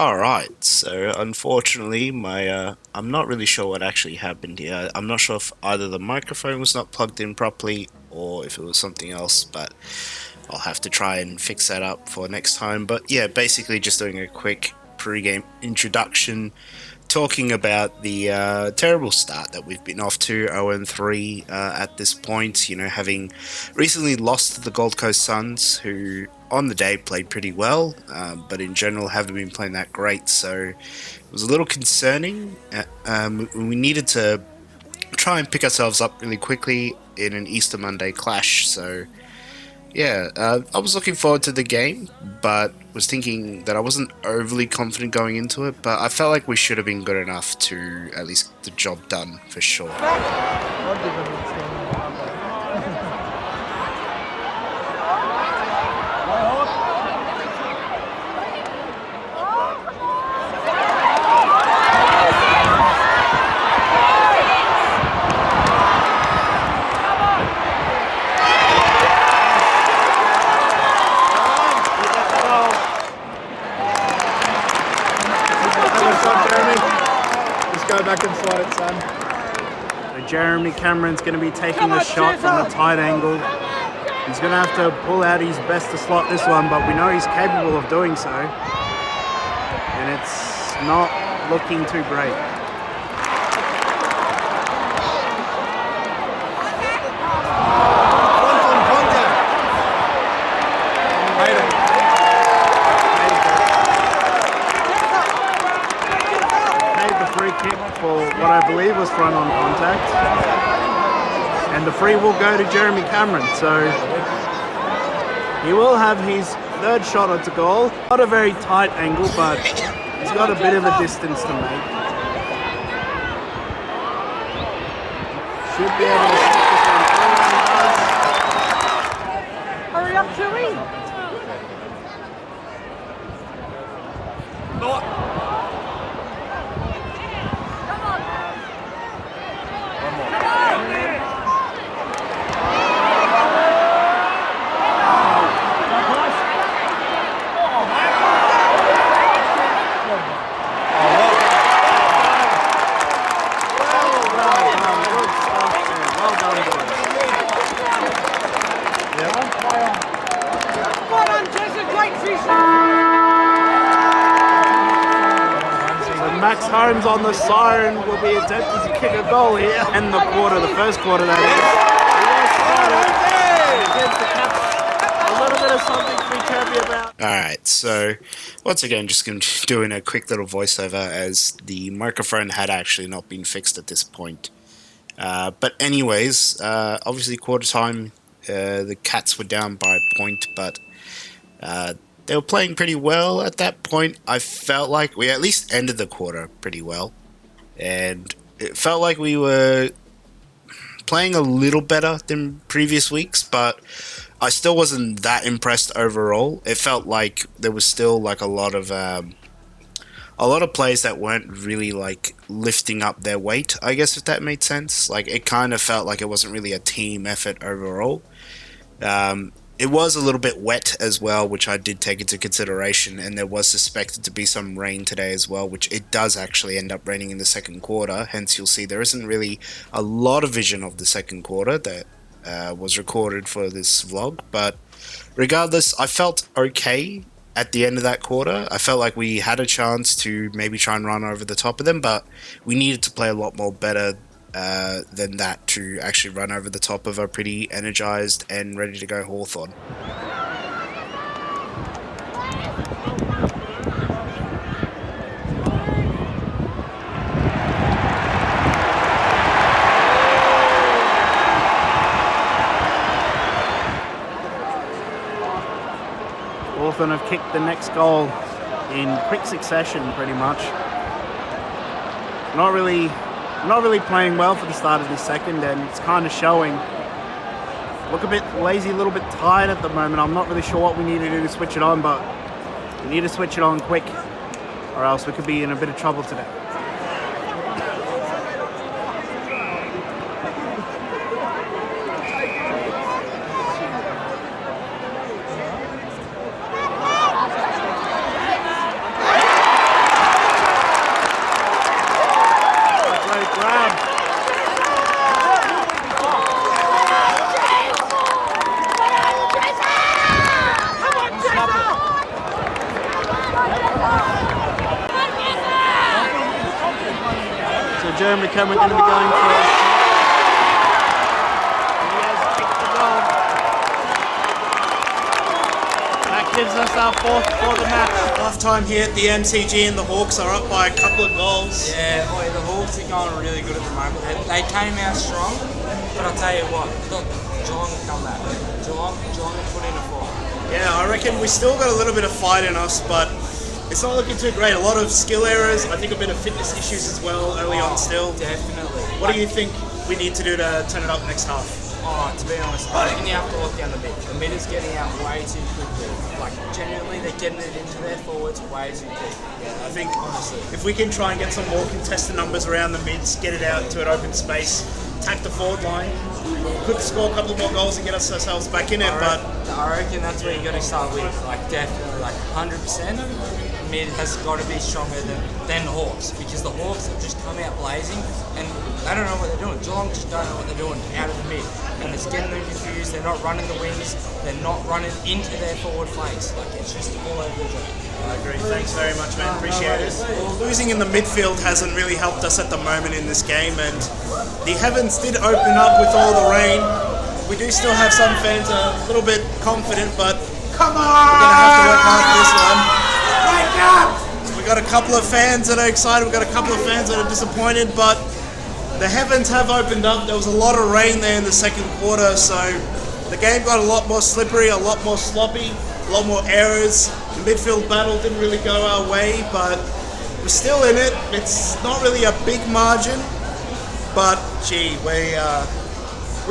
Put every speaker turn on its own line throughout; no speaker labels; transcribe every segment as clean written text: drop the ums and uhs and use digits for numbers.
Alright, so unfortunately I'm not really sure what actually happened here. I'm not sure if either the microphone was not plugged in properly or if it was something else, but I'll have to try and fix that up for next time. But yeah, basically just doing a quick pre-game introduction, talking about the terrible start that we've been off to, 0-3 at this point, having recently lost to the Gold Coast Suns, who on the day played pretty well, but in general haven't been playing that great, so it was a little concerning. We needed to try and pick ourselves up really quickly in an Easter Monday clash, so yeah, I was looking forward to the game, but was thinking that I wasn't overly confident going into it, but I felt like we should have been good enough to at least get the job done, for sure.
Go back and slot it, son.
So Jeremy Cameron's going to be taking a shot from a tight angle. He's going to have to pull out his best to slot this one, but we know he's capable of doing so. And it's not looking too great. For what I believe was front on contact, and the free will go to Jeremy Cameron, so he will have his third shot at the goal. Not a very tight angle, but he's got a bit of a distance to make. Should be able to stick this one.
Hurry up, Chewie!
Max Holmes on the siren will be attempting to kick a goal here. And the first quarter that is. Gives the Caps a little bit of something to be happy about.
Alright, so once again, just going to doing a quick little voiceover as the microphone had actually not been fixed at this point. But anyways, obviously quarter time, the Cats were down by a point, but they were playing pretty well at that point. I felt like we at least ended the quarter pretty well. And it felt like we were playing a little better than previous weeks, but I still wasn't that impressed overall. It felt like there was still like a lot of plays that weren't really like lifting up their weight, I guess, if that made sense. Like it kind of felt like it wasn't really a team effort overall. It was a little bit wet as well, which I did take into consideration, and there was suspected to be some rain today as well, which it does actually end up raining in the second quarter. Hence, you'll see there isn't really a lot of vision of the second quarter that was recorded for this vlog. But regardless, I felt okay at the end of that quarter. I felt like we had a chance to maybe try and run over the top of them, but we needed to play a lot more better than that to actually run over the top of a pretty energized and ready to go Hawthorn.
Hawthorn have kicked the next goal in quick succession, pretty much. Not really playing well for the start of this second, and it's kind of showing. Look a bit lazy, a little bit tired at the moment. I'm not really sure what we need to do to switch it on, but we need to switch it on quick, or else we could be in a bit of trouble today. Jeremy Cameron going to be going for? He has kicked the goal. That gives us our fourth for the match.
Half time here at the MCG and the Hawks are up by a couple of goals.
Yeah, boy, the Hawks are going really good at the moment. They came out strong, but I'll tell you what, look, Geelong will come back. Geelong will put in a fight.
Yeah, I reckon we still got a little bit of fight in us, but it's not looking too great. A lot of skill errors, I think a bit of fitness issues as well early on still.
Definitely.
What do you think we need to do to turn it up next half?
Oh, to be honest, I reckon you have to look down the mid. The mid is getting out way too quickly. Like, genuinely, they're getting it into their forwards way too quick.
Yeah, I think honestly, if we can try and get some more contested numbers around the mids, get it out to an open space, attack the forward line, could score a couple more goals and get ourselves back in it, but
I reckon that's where you got to start with. Like, definitely, like 100%. Mid has got to be stronger than the Hawks, because the Hawks have just come out blazing and they don't know what they're doing. Geelong just don't know what they're doing out of the mid, and it's getting them confused. They're not running the wings, they're not running into their forward flanks. Like, it's just all over the joint.
I agree. Thanks very much, man. Appreciate it. Well, losing in the midfield hasn't really helped us at the moment in this game, and the heavens did open up with all the rain. We do still have some fans a little bit confident, but we're gonna have to work hard for this one. We got a couple of fans that are excited. We got a couple of fans that are disappointed, but the heavens have opened up. There was a lot of rain there in the second quarter, so the game got a lot more slippery, a lot more sloppy, a lot more errors. The midfield battle didn't really go our way, but we're still in it. It's not really a big margin, but gee, we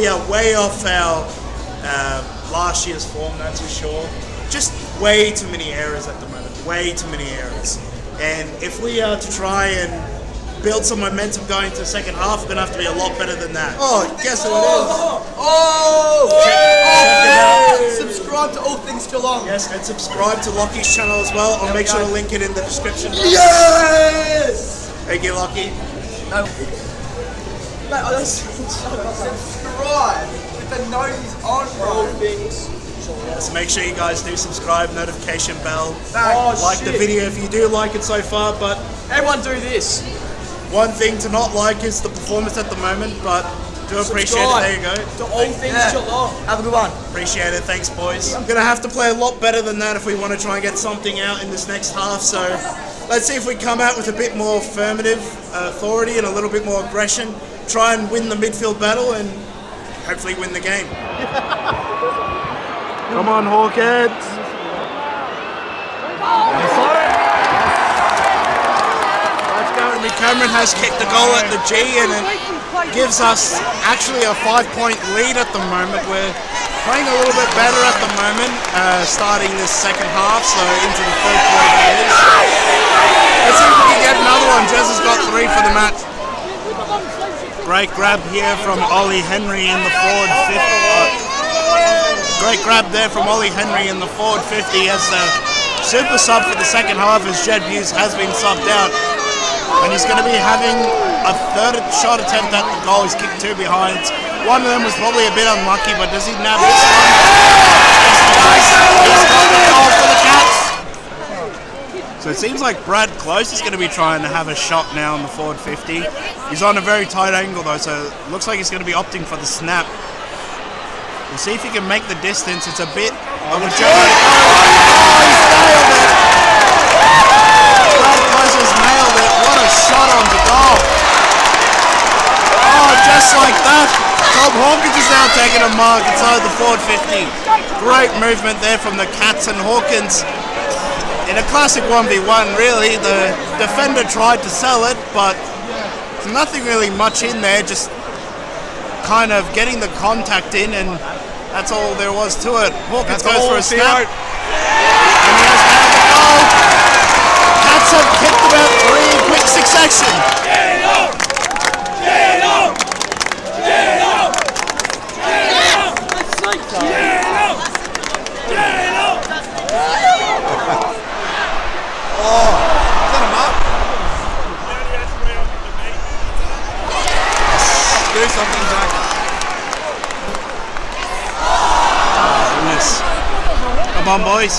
are way off our last year's form, that's for sure. Just way too many errors at the moment, way too many errors. And if we are to try and build some momentum going to the second half, we're going to have to be a lot better than that. Oh, guess who it is?
Subscribe to All Things Geelong.
Yes, and subscribe to Lachy's channel as well. I'll make sure to link it in the description.
Yes!
Thank you, Lachy.
No. Mate, I just subscribe with the notice on, bro. All Things.
So make sure you guys do subscribe, notification bell,
Oh,
like the video if you do like it so far, but
everyone do this.
one thing to not like is the performance at the moment, but do appreciate it. There you go.
To All Things Geelong. Have a good one.
Appreciate it. Thanks, boys. I'm going to have to play a lot better than that if we want to try and get something out in this next half, so let's see if we come out with a bit more affirmative authority and a little bit more aggression, try and win the midfield battle and hopefully win the game.
Come on, Hawkheads.
Jeremy Cameron has kicked the goal at the G, and it gives us actually a 5-point lead at the moment. We're playing a little bit better at the moment, starting this second half, so into the third quarter that is. Let's see if we can get another one. Jezza's got 3 for the match. Great grab here from Ollie Henry in the forward 50. Great grab there from Ollie Henry in the forward 50 as the super sub for the second half, as Jed Hughes has been subbed out. And he's going to be having a third shot attempt at the goal. He's kicked 2 behinds. One of them was probably a bit unlucky, but does he nab this one? Yes, he's got the goal for the Cats. So it seems like Brad Close is going to be trying to have a shot now on the forward 50. He's on a very tight angle though, so it looks like he's going to be opting for the snap. We'll see if he can make the distance. It's a bit of a journey. Oh, he's nailed it! Brad Close has nailed it. What a shot on the goal. Oh, just like that. Tom Hawkins is now taking a mark inside the forward 50. Great movement there from the Cats, and Hawkins in a classic 1v1 really. The defender tried to sell it, but there's nothing really much in there, just kind of getting the contact in, and that's all there was to it. Hawkins goes for a snap. And he has nailed the goal. Cats have kicked about 3 in quick succession.
Get up! Get up! Get up! Get up! Get up!
Oh, is that a mark? Do something, Jack.
Goodness. Come on, boys.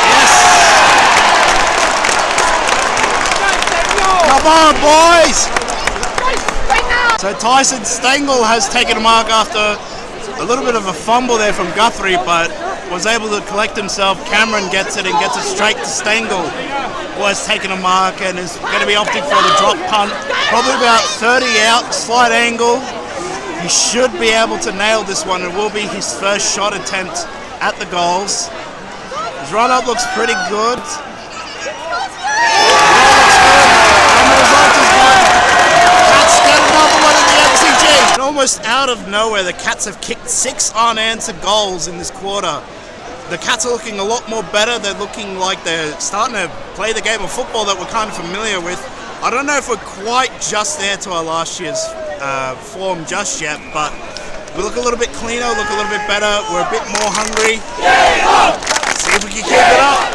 Yes! boys! So Tyson Stengel has taken a mark after a little bit of a fumble there from Guthrie, but was able to collect himself. Cameron gets it and gets it straight to Stengel, who has taken a mark and is going to be opting for the drop punt. Probably about 30 out, slight angle. He should be able to nail this one. It will be his first shot attempt at the goals. His run-up looks pretty good. And the result is good. Cats get another one in the MCG. And almost out of nowhere, the Cats have kicked 6 unanswered goals in this quarter. The Cats are looking a lot more better. They're looking like they're starting to play the game of football that we're kind of familiar with. I don't know if we're quite just there to our last year's form just yet, but we look a little bit cleaner, look a little bit better. We're a bit more hungry. See if we can keep it up.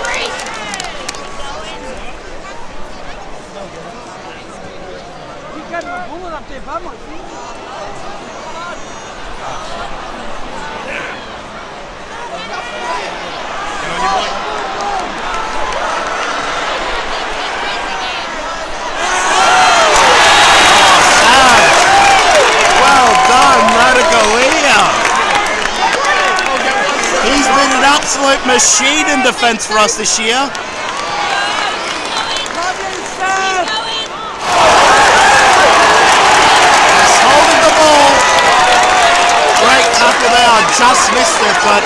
He's been an absolute machine in defense for us this year. He's holding the ball. Great tackle there. Just missed it, but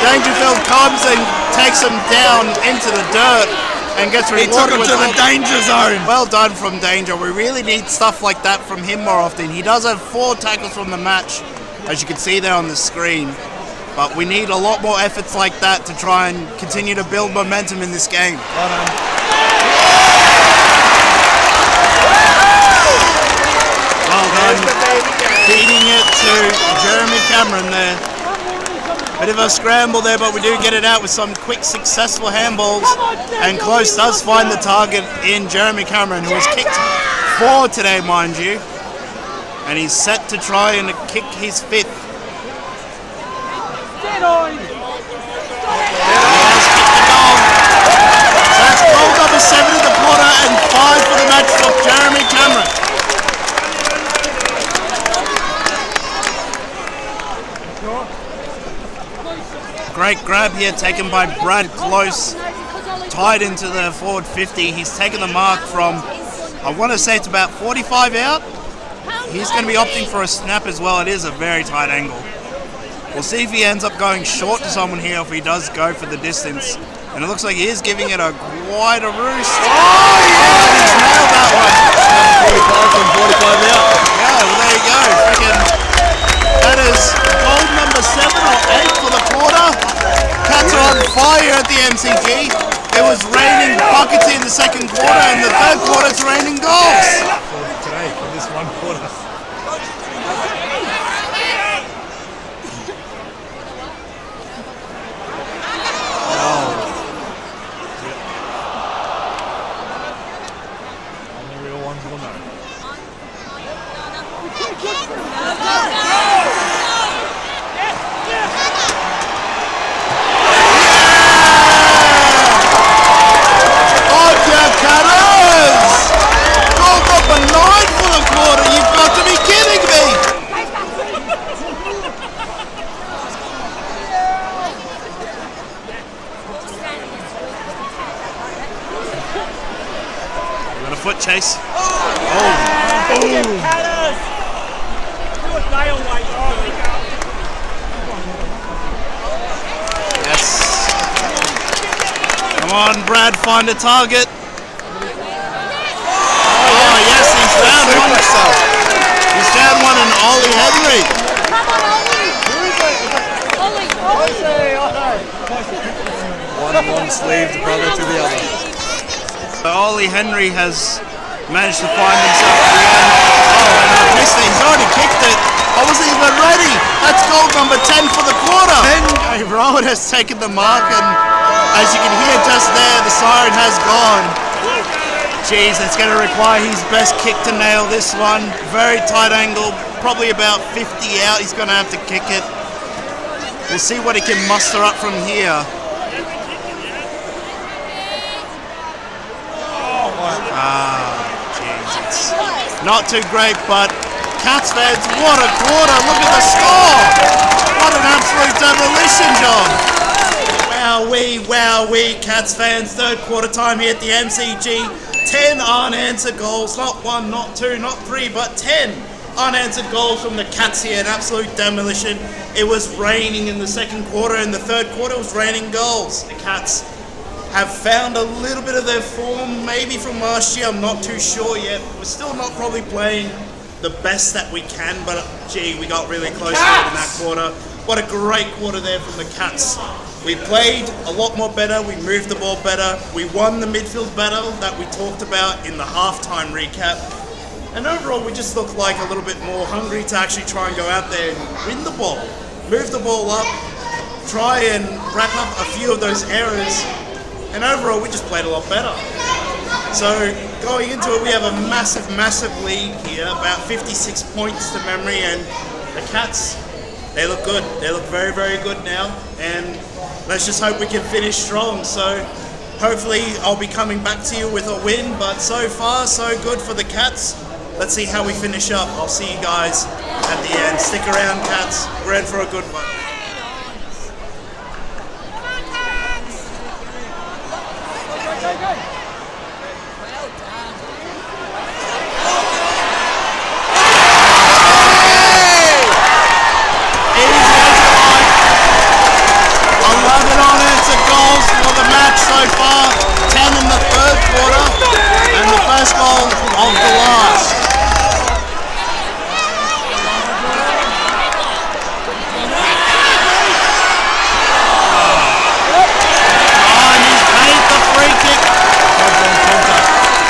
Dangerfield comes and takes him down into the dirt and gets rewarded. He took him to the danger zone. Well done from Danger. We really need stuff like that from him more often. He does have 4 tackles from the match, as you can see there on the screen. But we need a lot more efforts like that to try and continue to build momentum in this game. Well done. Feeding it to Jeremy Cameron there. Bit of a scramble there, but we do get it out with some quick, successful handballs. And Close does find the target in Jeremy Cameron, who has kicked 4 today, mind you. And he's set to try and kick his 5th. He has kicked the goal. So that's goal number 7 in the quarter and 5 for the match for Jeremy Cameron. Great grab here taken by Brad Close, tied into the forward 50. He's taken the mark from, I want to say it's about 45 out. He's going to be opting for a snap as well. It is a very tight angle. We'll see if he ends up going short to someone here, if he does go for the distance. And it looks like he is giving it a quite a roost. Oh, yeah! He's nailed that one. 45 from 45 out. Yeah, well, there you go. Freaking, that is goal number 7 or 8 for the quarter. Cats are on fire at the MCG. It was raining buckets in the second quarter, and the third quarter it's raining goals.
Today, for this one quarter.
Foot chase. Yes. Come on, Brad, find a target. Oh, yes, he's found one. He's found one in Ollie Henry.
One sleeved brother to the other.
So Ollie Henry has managed to find himself at the end. Oh, and I missed it. He's already kicked it. I wasn't even ready. That's goal number 10 for the quarter. Rowan has taken the mark, and as you can hear just there, the siren has gone. Jeez, it's going to require his best kick to nail this one. Very tight angle, probably about 50 out. He's going to have to kick it. We'll see what he can muster up from here. Jeez,
not too great, but Cats fans, what a quarter. Look at the score. What an absolute demolition job. Wowee, Cats fans. Third quarter time here at the MCG. 10 unanswered goals. Not 1, not 2, not 3, but 10 unanswered goals from the Cats here. An absolute demolition. It was raining in the second quarter. In the third quarter, it was raining goals. The Cats have found a little bit of their form, maybe from last year. I'm not too sure yet. We're still not probably playing the best that we can, but gee, we got really close to it in that quarter. What a great quarter there from the Cats. We played a lot more better, we moved the ball better, we won the midfield battle that we talked about in the halftime recap, and overall we just looked like a little bit more hungry to actually try and go out there and win the ball, move the ball up, try and wrap up a few of those errors, and overall we just played a lot better. So going into it, we have a massive lead here, about 56 points to memory, and the Cats, they look good. They look very good now, and let's just hope we can finish strong. So hopefully I'll be coming back to you with a win, but so far so good for the Cats. Let's see how we finish up. I'll see you guys at the end. Stick around, Cats. We're in for a good one. So far, 10 in the third quarter, and the first goal of the last. And he's paid the free kick.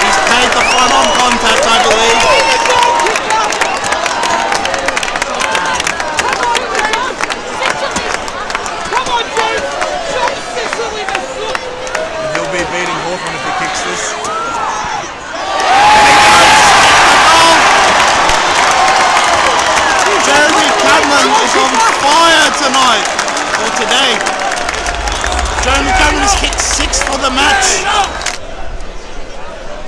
He's paid the front-on contact, I believe.
Beating Hawthorn if he kicks this.
Jeremy Cameron is on fire tonight, or today. Jeremy Cameron has kicked 6 for the match.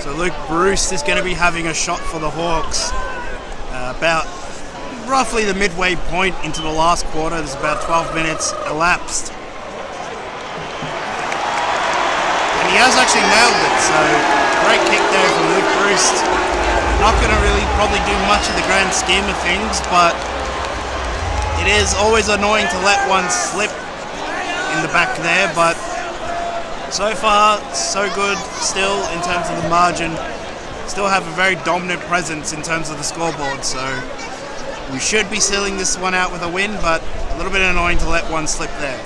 So Luke Bruce is going to be having a shot for the Hawks. About roughly the midway point into the last quarter. There's about 12 minutes elapsed. He has actually nailed it, so great kick there from Luke Bruce. Not going to really probably do much in the grand scheme of things, but it is always annoying to let one slip in the back there, but so far so good still in terms of the margin. Still have a very dominant presence in terms of the scoreboard, so we should be sealing this one out with a win, but a little bit annoying to let one slip there.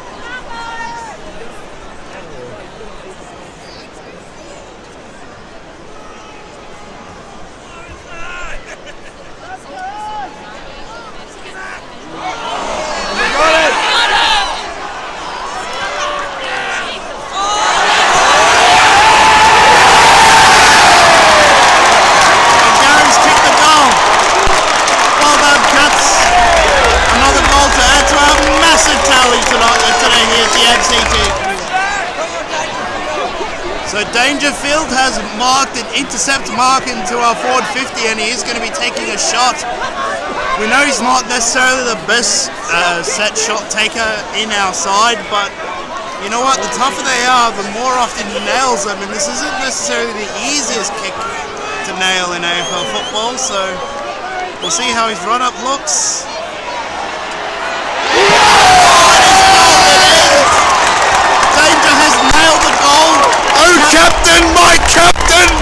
Dangerfield has marked an intercept mark into our forward 50, and he is going to be taking a shot. We know he's not necessarily the best set shot taker in our side, but you know what? The tougher they are, the more often he nails them, and this isn't necessarily the easiest kick to nail in AFL football, so we'll see how his run-up looks. Danger has nailed the goal.
Oh, captain, my captain!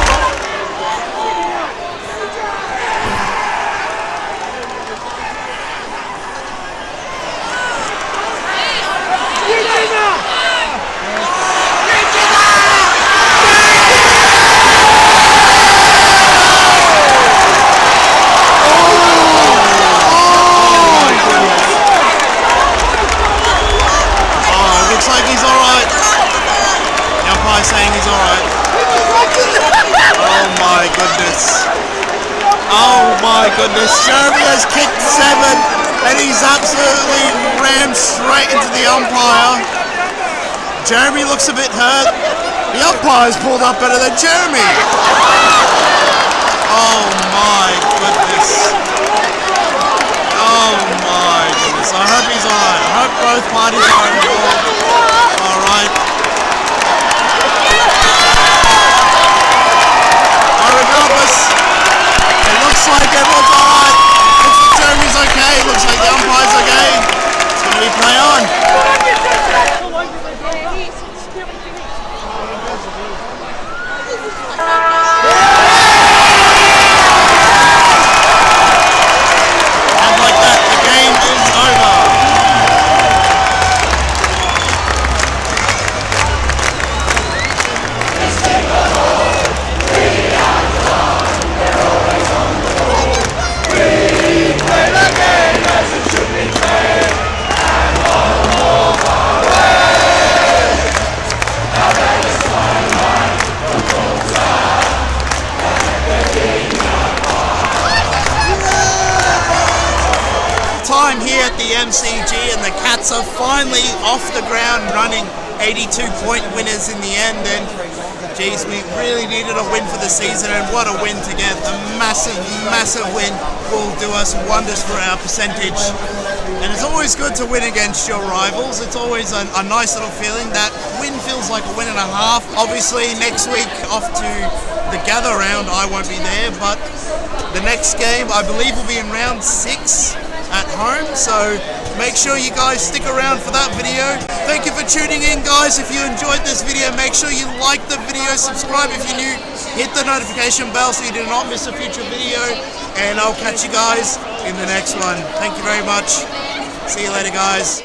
Looks like he's alright. The umpire's saying he's alright. Oh my goodness. Oh my goodness. Jeremy has kicked 7 and he's absolutely rammed straight into the umpire. Jeremy looks a bit hurt. The umpire's pulled up better than Jeremy.
Oh my goodness. Oh my goodness. I hope he's alright. I hope both parties are involved. Alright. Regardless, it looks like everyone's alright. Looks like Jeremy's okay. Looks like the umpire's okay. It's going to be play on. And like that, the game is over. Time here at the MCG, and the Cats are finally off the ground running 82-point winners in the end. And geez, we really needed a win for the season, and what a win to get. A massive win will do us wonders for our percentage. And it's always good to win against your rivals. It's always a nice little feeling. That win feels like a win and a half. Obviously next week off to the gather round, I won't be there, but the next game I believe will be in round 6 at home, so make sure you guys stick around for that video. Thank you for tuning in, guys. If you enjoyed this video, make sure you like the video, subscribe if you're new, hit the notification bell so you do not miss a future video, and I'll catch you guys in the next one. Thank you very much. See you later, guys.